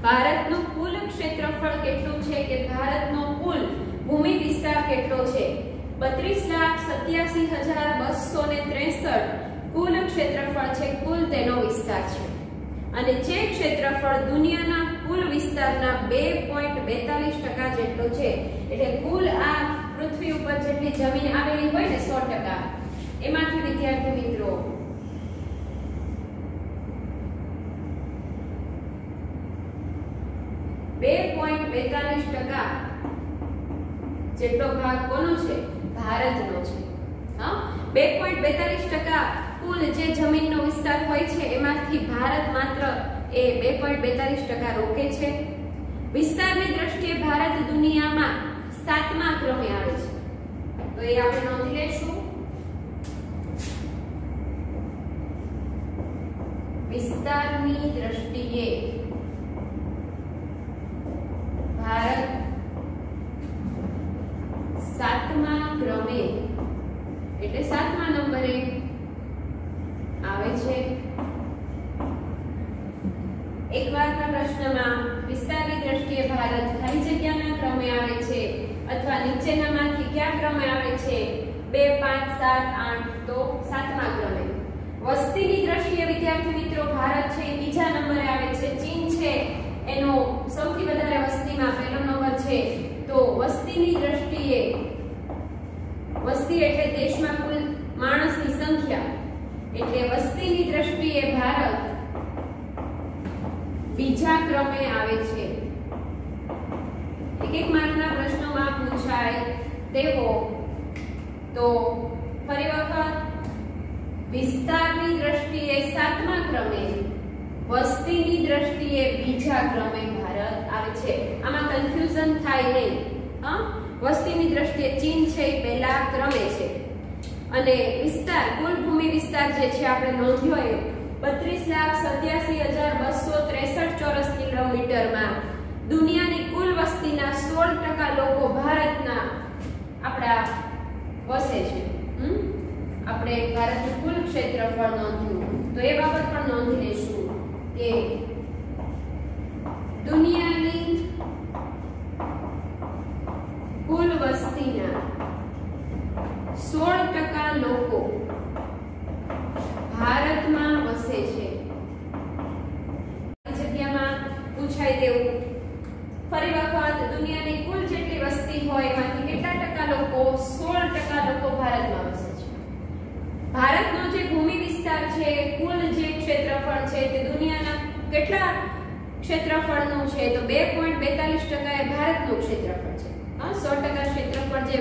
ભારતનું કુલ ક્ષેત્રફળ કેટલું છે કે ભારતનો કુલ ભૂમિ વિસ્તાર કેટલો છે. 32,87,263 કુલ ક્ષેત્રફળ છે, કુલ તેનો વિસ્તાર છે. અને જે ક્ષેત્રફળ દુનિયાના કુલ વિસ્તારના વિસ્તારના 2.42% જેટલો છે. એટલે કુલ આ પૃથ્વી ઉપર જેટલી જમીન આવેલી હોય ને 100%, એમાંથી વિદ્યાર્થી મિત્રો 2.42% જેટલો ભાગ કોનો છે? ભારતનો છે. હા, 2.42% કુલ જે જમીનનો વિસ્તાર હોય છે એમાંથી ભારત માત્ર એ 2.42% રોકે છે. વિસ્તારની દ્રષ્ટિએ ભારત દુનિયામાં 7મા ક્રમે આવે છે. તો એ આપણે નોંધી લેશું. વિસ્તારની દ્રષ્ટિએ ભારત 7મા ક્રમે એટલે 7મા નંબરે આવે છે. એક માર્કના પ્રશ્નમાં વિસ્તારની દ્રષ્ટિએ ભારત ખાલી જગ્યાના ક્રમે આવે છે અથવા નીચેનામાંથી કયા ક્રમે આવે છે? 2, 5, 7, 8 તો 7મા ક્રમે. વસ્તીની દ્રષ્ટિએ વિદ્યાર્થી મિત્રો ભારત છે બીજા નંબરે આવે છે. ચીન છે એનો સૌથી વધારે વસ્તીમાં પહેલો નંબર છે. તો વસ્તીની દ્રષ્ટિએ, વસ્તી એટલે દેશમાં કુલ માણસની સંખ્યા, એટલે વસ્તીની દ્રષ્ટિએ ભારત બીજા ક્રમે આવે છે. એક માર્કના પ્રશ્નોમાં પૂછાય તેવો. તો ફરી વખત વિસ્તારની દ્રષ્ટિએ 7મા ક્રમે, વસ્તીની દ્રષ્ટિએ બીજા ક્રમે ભારત આવે છે. આમાં કન્ફ્યુઝન થાય નહીં. હા, વસ્તીની દ્રષ્ટિએ ચીન છે એ પહેલા ક્રમે છે અને વિસ્તાર, કુલ ભૂમિ વિસ્તાર જે છે આપણે નોંધ્યો એ 32,87,263 ચોરસ કિલોમીટરમાં દુનિયાની કુલ વસ્તીના 16% લોકો ભારતના આપણા વસે છે. આપણે ભારતનું કુલ ક્ષેત્રફળ નોંધ્યું તો એ બાબત પણ નોંધી લેશું કે દુનિયાની કુલ વસ્તીના 16% લોકો ભારતમાં વસે છે. જગ્યામાં પૂછાય તેવું. ફરી વખત દુનિયાની કુલ જેટલી વસ્તી હોય એમાંથી કેટલા ટકા લોકો? 16% લોકો ભારતમાં વસે છે. ભારતનો જે ભૂમિ વિસ્તાર છે, કુલ જે ક્ષેત્રફળ છે તે દુનિયાના કેટલા ક્ષેત્રફળનું છે? તો 2.42% એ ભારતનું ક્ષેત્રફળ છે. 100% ક્ષેત્રફળ જે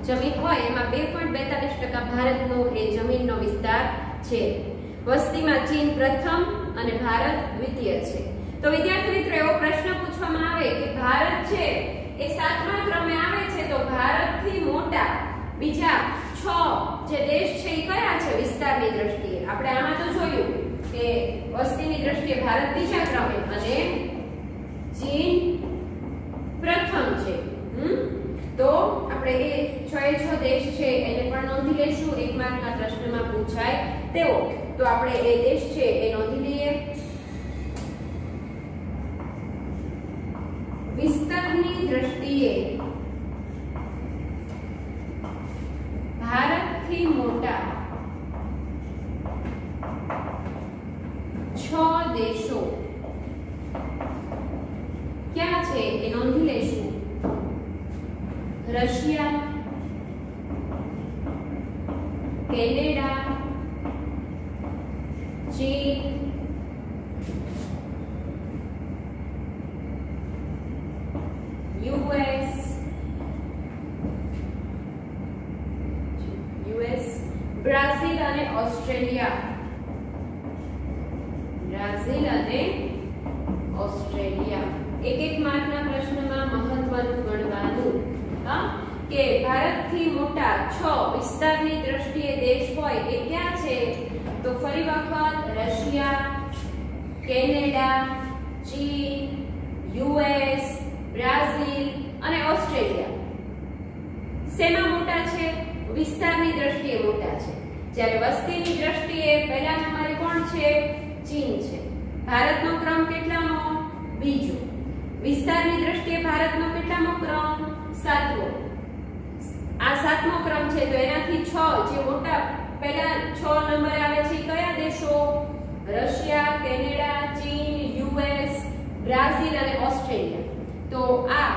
જમીન હોય એમાં 2.42% ભારતનો એ જમીનનો વિસ્તાર છે. વસ્તીમાં ચીન પ્રથમ અને ભારત દ્વિતીય છે. તો વિદ્યાર્થી મિત્રો એવો પ્રશ્ન પૂછવામાં આવે કે ભારત છે એ 7મા ક્રમે આવે છે, તો ભારતથી મોટા બીજા 6 જે દેશ છે એ કયા છે વિસ્તારની દ્રષ્ટિએ? આપણે આમાં તો જોયું કે વસ્તીની દ્રષ્ટિએ ભારત બીજા ક્રમે અને ચીન પ્રથમ છે. તો આપણે એ 6 દેશ છે એને પણ નોંધી લેશું. એક માર્કના પ્રશ્નમાં પૂછાય તેવો. તો આપણે એ દેશ છે એ નોંધી લઈએ. વિસ્તારની દ્રષ્ટિએ ભારતથી મોટા 6 દેશો ક્યાં છે એ નોંધી લેશું. રશિયા, કેનેડા, ચીન, યુએસ, બ્રાઝિલ અને ઓસ્ટ્રેલિયા. બ્રાઝિલ અને ઓસ્ટ્રેલિયા. એક માર્કના પ્રશ્નમાં મહત્વનું ગણવાનું કે ભારતથી મોટા 6 વિસ્તારની દ્રષ્ટિએ દેશ હોય એ ક્યાં છે? તો ફરી વખત રશિયા, કેનેડા, ચીન, યુએસ, બ્રાઝિલ અને ઓસ્ટ્રેલિયા. શેમાં મોટા છે? વિસ્તારની દ્રષ્ટિએ મોટા છે. જ્યારે વસ્તીની દ્રષ્ટિએ પહેલા નંબરે કોણ છે? ચીન છે. ભારતનો ક્રમ કેટલામો? બીજો. વિસ્તારની દ્રષ્ટિએ ભારતનો કેટલામો ક્રમ? 7મો. આ 7મો ક્રમ છે તો એનાથી 6 જે મોટા પહેલા 6 નંબરે આવે છે કયા દેશો? રશિયા, કેનેડા, ચીન, યુએસ, બ્રાઝિલ અને ઓસ્ટ્રેલિયા. ઓસ્ટ્રેલિયા. તો આ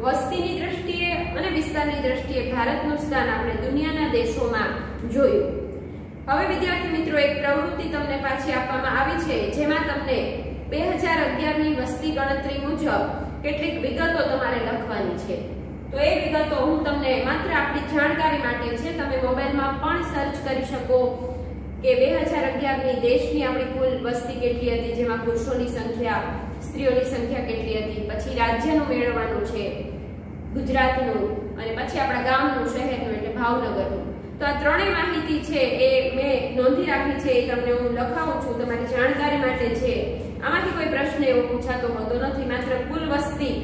વસ્તીની દ્રષ્ટિએ અને વિસ્તારની દ્રષ્ટિએ ભારતનું સ્થાન આપણે દુનિયાના દેશોમાં જોયું. હવે વિદ્યાર્થી મિત્રો એક પ્રવૃત્તિ તમને પાછી આપવામાં આવી છે, જેમાં તમને 2011 ની વસ્તી ગણતરી મુજબ કેટલીક વિગતો તમારે લખવાની છે. તો એ વિગતો હું તમને માત્ર આપણી જાણકારી માટે છે, તમે મોબાઈલમાં પણ સર્ચ કરી શકો કે 2011 ની દેશની આપણી કુલ વસ્તી કેટલી હતી, જેમાં પુરુષોની સંખ્યા, સ્ત્રીઓની સંખ્યા કેટલી હતી, પછી રાજ્યનું મેળવવાનું છે ગુજરાતનું, અને પછી આપણા ગામનું, શહેરનું એટલે ભાવનગરનું. તો આ ત્રણેય માહિતી છે એ મેં નોંધી રાખી છે, એ તમને હું લખાવું છું, તમારી જાણકારી માટે છે. આમાંથી કોઈ પ્રશ્ન એવો પૂછાતો હોતો નથી, માત્ર કુલ વસ્તી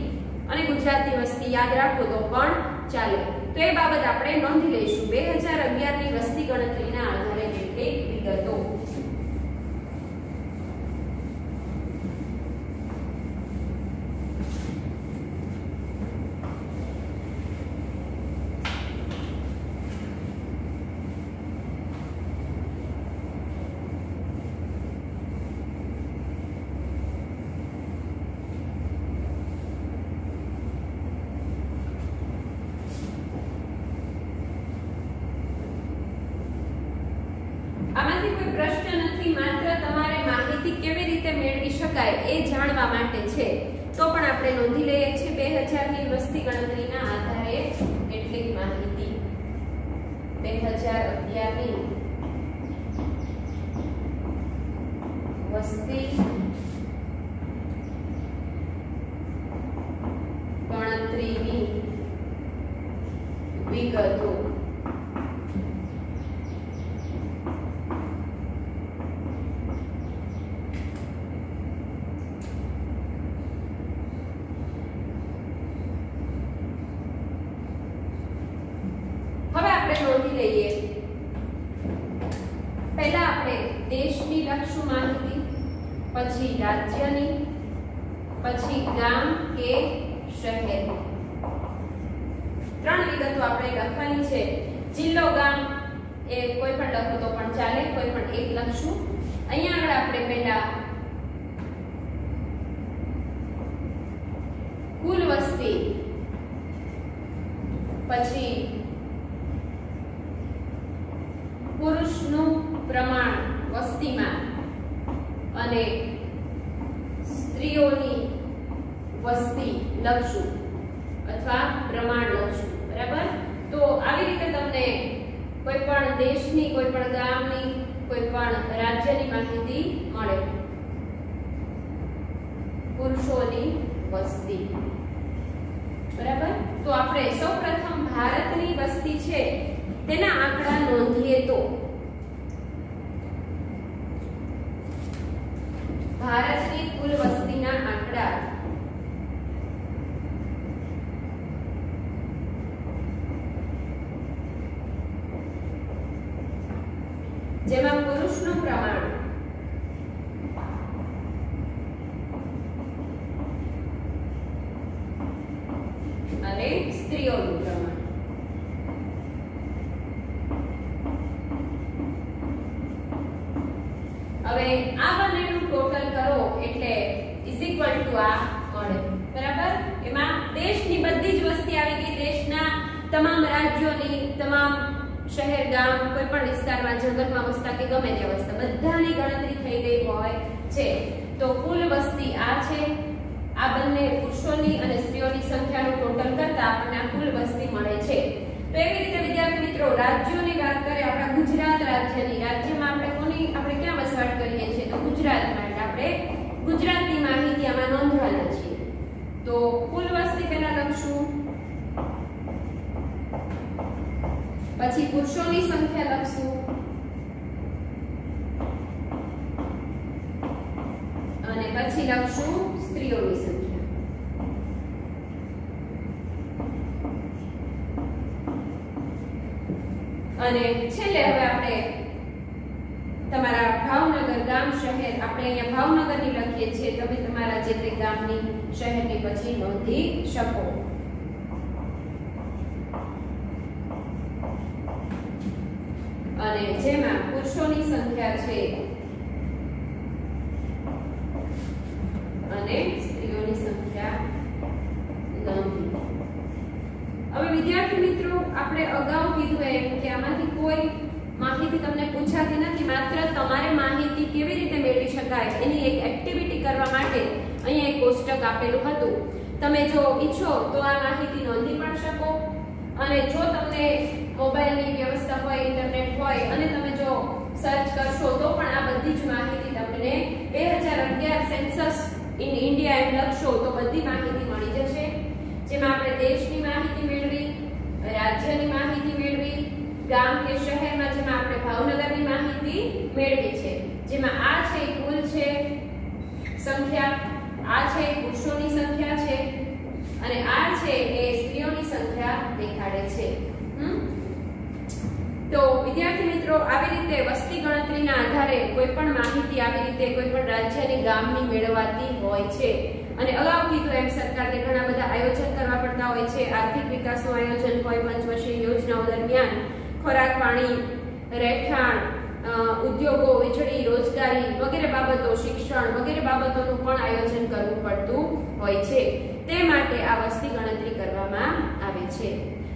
અને ગુજરાતની વસ્તી યાદ રાખો તો પણ ચાલે. તો એ બાબત આપણે નોંધી લઈશું. 2011 ની વસ્તી ગણતરીના આધારે કેટલીક વિગતો. આમાંથી કોઈ પ્રશ્ન નથી, માત્ર તમારે માહિતી કેવી રીતે મેળવી શકાય એ જાણવા માટે છે. તો પણ આપણે નોંધી લઈએ છીએ 2000 ની વસ્તી ગણતરીના આધારે કેટલીક માહિતી. 2011 ની વસ્તી ગણતરીની વિગતો. નોંધી લઈએ. પહેલા આપણે દેશની લખશું માહિતી, પછી રાજ્યની, પછી ગામ કે શહેરની. ત્રણ વિગતો આપણે લખવાની છે. જિલ્લો, ગામ એ કોઈ પણ લખો તો પણ ચાલે, કોઈ પણ એક લખશું. અહીંયા આગળ આપણે પહેલા કુલ વસ્તી, પછી પુરુષનું પ્રમાણ વસ્તીમાં અને સ્ત્રીઓની વસ્તી લખશું અથવા પ્રમાણ લખશું. બરાબર? તો આવી રીતે તમને કોઈ પણ દેશની, કોઈ પણ ગામની, કોઈ પણ રાજ્યની માહિતી મળે. પુરુષોની વસ્તી. બરાબર? તો આપણે સૌપ્રથમ ભારતની વસ્તી છે તેના આંકડા નોંધીએ તો ભારતની કુલ વસ્તીના આંકડા જેમાં પુરુષનું પ્રમાણ અને સ્ત્રીઓનું પ્રમાણ. હવે આ બંનેનું ટોટલ કરો એટલે ઇઝ ઇક્વલ ટુ આ મળે. બરાબર? એમાં દેશની બધી જ વસ્તી આવી ગઈ, દેશના તમામ રાજ્યોની, તમામ શહેર, ગામ, કોઈ પણ વિસ્તારમાં, જંગલમાં વસતા કે ગમે ત્યાં વસતા બધાની ગણતરી થઈ ગઈ હોય છે. તો કુલ વસ્તી આ છે. આ બંને પુરુષોની અને સ્ત્રીઓની સંખ્યાનું ટોટલ કરતા આપણને આ કુલ વસ્તી મળે છે. તો એવી રીતે વિદ્યાર્થી મિત્રો રાજ્યોની વાત કરીએ, આપણા ગુજરાત રાજ્યની, રાજ્યમાં આપણે ક્યાં વસવાટ કરીએ છીએ તો ગુજરાતમાં, એટલે આપણે ગુજરાતની માહિતી આમાં નોંધવાના છીએ. તો કુલ વસ્તી પહેલા લખશું, પછી પુરુષોની સંખ્યા લખશું અને પછી લખશું સ્ત્રીઓની સંખ્યા. અને છેલ્લે હવે આપણે તમારા ભાવનગર, ગામ, શહેર, આપણે અહીંયા ભાવનગરની લખીએ છીએ, તમે તમારા જે તે ગામની, શહેરની પછી નોંધી શકો. અને જેમાં પુરુષોની સંખ્યા છે અને સ્ત્રીઓની સંખ્યા નોંધી. હવે વિદ્યાર્થી મિત્રો, આપણે અગાઉ કીધું એમ કે આમાંથી કોઈ માહિતી તમને પૂછાતી નથી, માત્ર તમારે માહિતી કેવી રીતે મેળવી શકાય એની એક એક્ટિવિટી કરવા માટે અહીંયા એક કોષ્ટક આપેલું હતું. તમે જો ઈચ્છો તો આ માહિતી નોંધી પણ શકો, અને જો તમને મોબાઈલની વ્યવસ્થા હોય, ઇન્ટરનેટ હોય અને તમે જો સર્ચ કરશો તો પણ આ બધી જ માહિતી તમને 2011 સેન્સસ ઇન ઇન્ડિયા એમ લખશો તો બધી માહિતી મળી જશે, જેમાં આપણે દેશની માહિતી મેળવી, રાજ્યની માહિતી મેળવી, ગામ કે શહેરમાં જેમાં આપણે ભાવનગરની માહિતી મેળવી છે, જેમાં આ છે કુલ છે સંખ્યા, આ છે પુરુષોની સંખ્યા છે અને આ છે એ સ્ત્રીઓની સંખ્યા દેખાડે છે. તો વિદ્યાર્થી મિત્રો, આવી રીતે વસ્તી ગણતરીના આધારે કોઈ પણ માહિતી આવી રીતે કોઈ પણ રાજ્યની ગામની મેળવાતી હોય છે. અને અગાઉ કીધું એમ સરકારને ઘણા બધા આયોજન કરવા પડતા હોય છે. આર્થિક વિકાસનું આયોજન હોય, પંચવર્ષીય યોજનાઓ દરમિયાન ખોરાક, પાણી, રહેઠાણ, ઉદ્યોગો, વીજળી, રોજગારી વગેરે બાબતો, શિક્ષણ વગેરે બાબતોનું પણ આયોજન કરવું પડતું હોય છે. તે માટે આ વસ્તી ગણતરી કરવામાં આવે છે.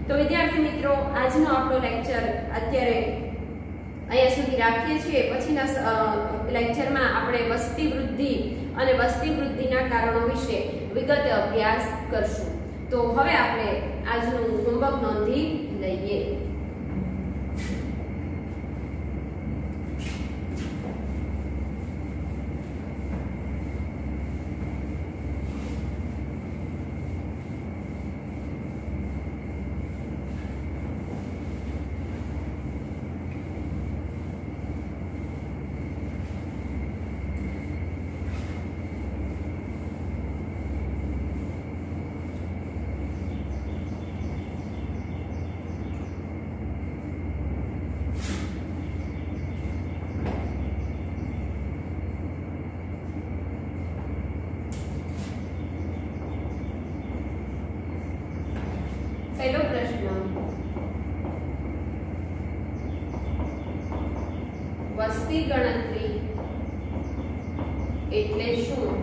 તો વિદ્યાર્થી મિત્રો, આજનો આપણો લેક્ચર અત્યારે અહીંયા સુધી રાખીએ છીએ. પછીના લેક્ચરમાં આપણે વસ્તી વૃદ્ધિ અને વસ્તી વૃદ્ધિના કારણો વિશે વિગતે અભ્યાસ કરશું. તો હવે આપણે આજનું હોમવર્ક નોંધી લઈએ. પહેલો પ્રશ્ન, વસ્તી ગણતરી એટલે શું?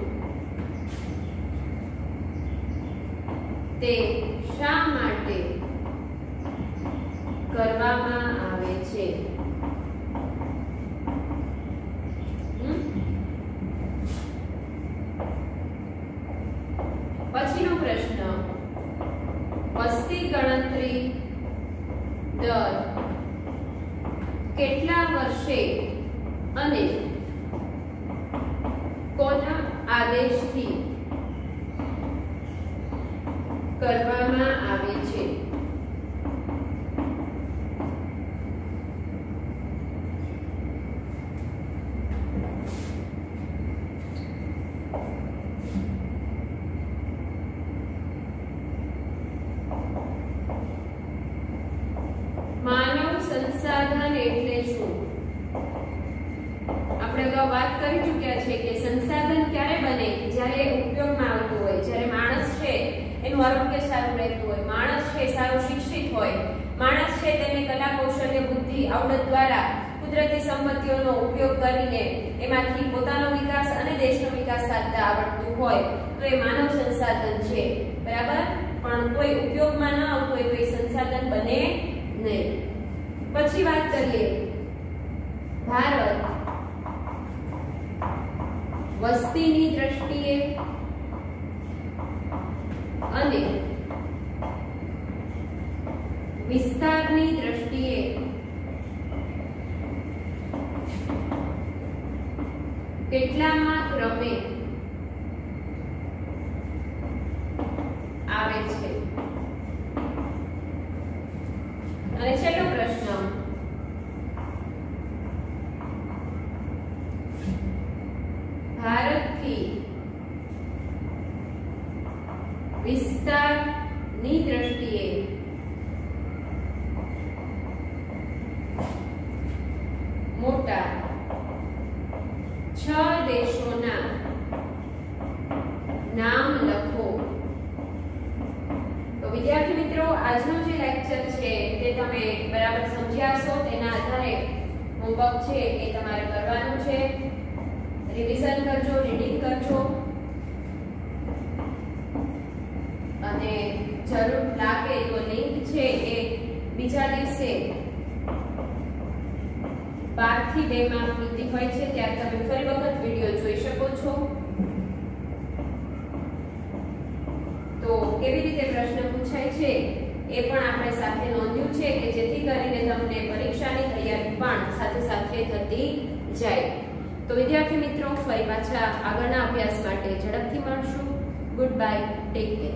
તે શા માટે કરવામાં આવે છે? પછીનો પ્રશ્ન, વસ્તી ગણતરી દર કેટલા વર્ષે અને કોના આદેશથી કરવામાં આવે છે? માનવ સંસાધન એટલે શું? આપણે અગાઉ વાત કરી ચૂક્યા છે કે સંસાધન ક્યારે બને? જ્યારે ઉપયોગમાં આવતું હોય, જ્યારે માણસ છે એનું આરોગ્ય સારું રહેતું હોય, માણસ છે સારું શિક્ષિત હોય, માણસ છે તેને કલા, કૌશલ્ય, બુદ્ધિ, આવડત દ્વારા કુદરતી સંપત્તિઓનો ઉપયોગ કરીને એમાંથી પોતાનો વિકાસ અને દેશનો વિકાસ સાધતા આવડતું હોય તો એ માનવ સંસાધન છે. બરાબર? પણ કોઈ ઉપયોગમાં ન આવતું હોય તો એ સંસાધન બને નહીં. પછી વાત કરીએ, ભારત વસ્તીની દ્રષ્ટિએ અને વિસ્તારની દ્રષ્ટિએ કેટલામા ક્રમે આવે છે? અને છેલ્લો પ્રશ્ન, ભારતથી વિસ્તારની દ્રષ્ટિએ મોટા 6 દેશોના નામ લખો. તો વિદ્યાર્થી મિત્રો, આજનો જે લેક્ચર છે તે તમે બરાબર સમજ્યા છો. તેના આધારે હોમવર્ક છે એ તમારે કરવાનું છે. રિવિઝન કરજો, રીડિંગ કરજો અને બીજા દિવસે 12 થી 2 માં મિલતી હોય છે ત્યારે તમે ફરી વખત વિડિયો જોઈ શકો છો. તો કેવી રીતે પ્રશ્ન પૂછાય છે એ પણ આપણે સાથે નોંધ્યું છે કે જેથી કરીને તમને પરીક્ષાની તૈયારી પણ સાથે સાથે થતી જાય. તો વિદ્યાર્થી મિત્રો, ફરી પાછા આગળના અભ્યાસ માટે ઝડપથી મળશું. Good bye, take care.